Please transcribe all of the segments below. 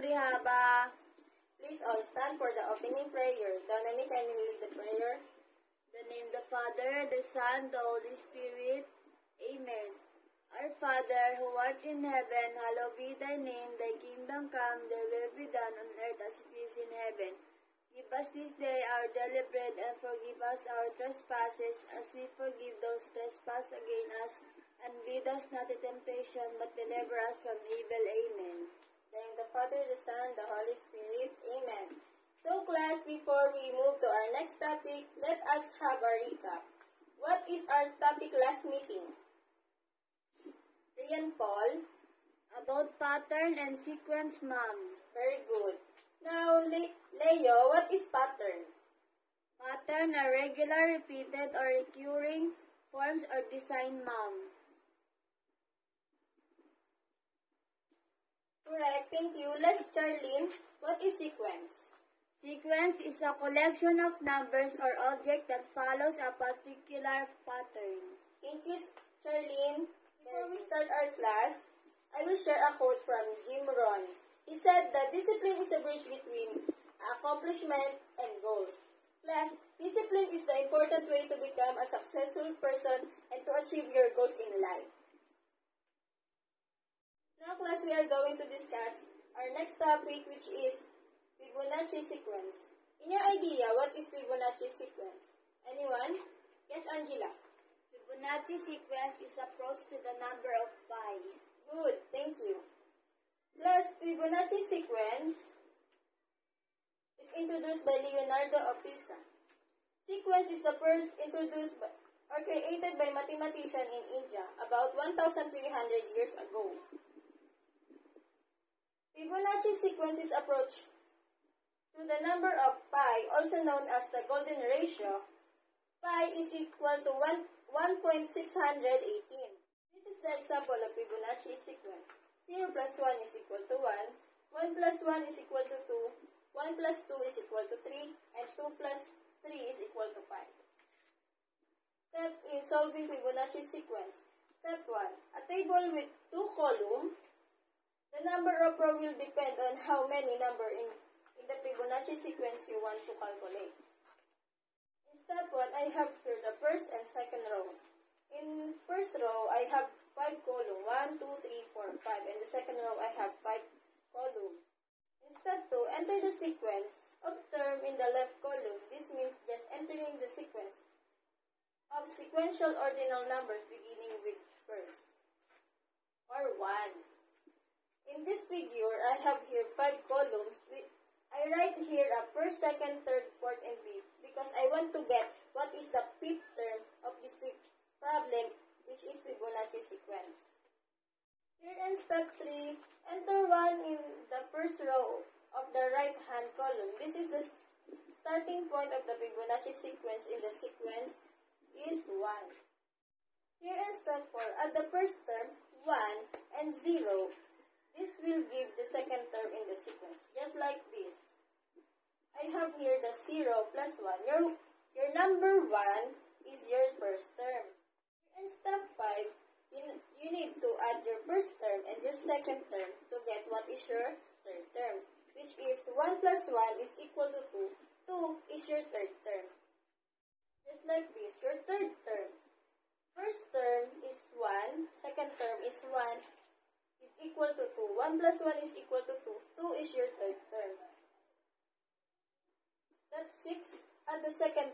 Brihaba. Please all stand for the opening prayer. Donami, can you read the prayer? In the name of the Father, the Son, the Holy Spirit. Amen. Our Father, who art in heaven, hallowed be thy name. Thy kingdom come, thy will be done on earth as it is in heaven. Give us this day our daily bread, and forgive us our trespasses, as we forgive those who trespass against us. And lead us not to temptation, but deliver us from evil. Amen. In the name of the Father, the Son, the Holy Spirit. Amen. So class, before we move to our next topic, let us have a recap. What is our topic last meeting? Rian Paul? About pattern and sequence, ma'am. Very good. Now, Leo, what is pattern? Pattern are regular, repeated, or recurring forms or design, ma'am. Correct, thank you. Let's Charlene, what is sequence? Sequence is a collection of numbers or objects that follows a particular pattern. Thank you, Charlene. Before we start our class, I will share a quote from Jim Rohn. He said that discipline is a bridge between accomplishment and goals. Class, discipline is the important way to become a successful person and to achieve your goals in life. Now, class, we are going to discuss our next topic, which is Fibonacci sequence. In your idea, what is Fibonacci sequence? Anyone? Yes, Angela. Fibonacci sequence is approach to the number of pi. Good, thank you. Plus, Fibonacci sequence is introduced by Leonardo of Pisa. Sequence is the first introduced by, or created by mathematician in India about 1,300 years ago. Fibonacci sequence is approach to the number of pi, also known as the golden ratio. Pi is equal to 1.618. This is the example of Fibonacci sequence. 0 plus 1 is equal to 1, 1 plus 1 is equal to 2, 1 plus 2 is equal to 3, and 2 plus 3 is equal to 5. Step in solving Fibonacci sequence. Step 1. A table with 2 columns. The number of rows will depend on how many number in the Fibonacci sequence you want to calculate. In step 1, I have here the first and second row. In first row, I have 5 columns, 1, 2, 3, 4, 5. In the second row, I have 5 columns. In step 2, enter the sequence of term in the left column. This means just entering the sequence of sequential ordinal numbers beginning with first, or 1. In this figure, I have here 5 columns. I write here a first, second, third, fourth, and fifth because I want to get what is the fifth term of this problem, which is Fibonacci sequence. Here in step 3, enter 1 in the first row of the right-hand column. This is the starting point of the Fibonacci sequence in the sequence is 1. Here in step 4, at the first term, 1 and 0. This will give the second term in the sequence, just like this. I have here the 0 plus 1. Your number 1 is your first term. In step 5, you need to add your first term and your second term to get what is your third term, which is 1 plus 1 is equal to 2. 2 is your third term. Just like this, your third term. First term is 1, second term is 1, is equal to 2. 1 plus 1 is equal to 2. 2 is your third term. Step 6, add the second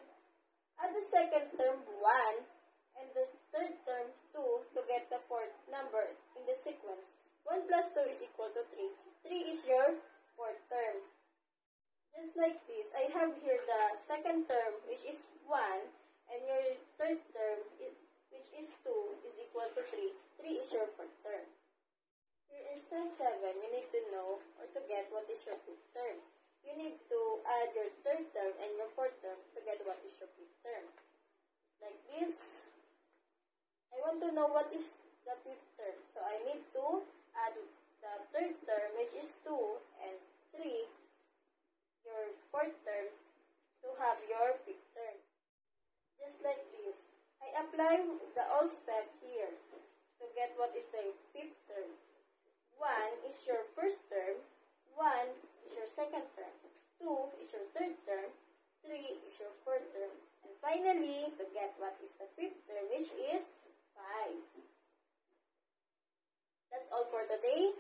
term 1 and the third term 2 to get the fourth number in the sequence. 1 plus 2 is equal to 3. 3 is your fourth term. Just like this, I have here the second term, which is 1, and your third term, which is 2, is equal to 3. 3 is your fourth term. Here in step 7, you need to know or to get what is your fifth term. You need to add your third term and your fourth term to get what is your fifth term. Like this, I want to know what is the fifth term. So I need to add the third term, which is 2, and 3, your fourth term, to have your fifth term. Just like this. I apply the all step here to get what is the fifth term. 1 is your first term, 1 1 is your second term, 2 is your third term, 3 is your fourth term, and finally, to get what is the fifth term, which is 5. That's all for today.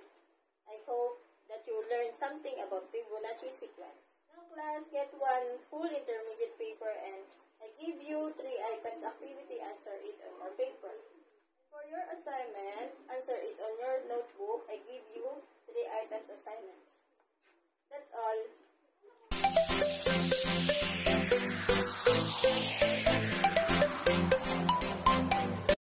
I hope that you learned something about Fibonacci sequence. Now class, get one whole intermediate paper and I give you 3 items activity, answer it on your paper. For your assignment, answer it on your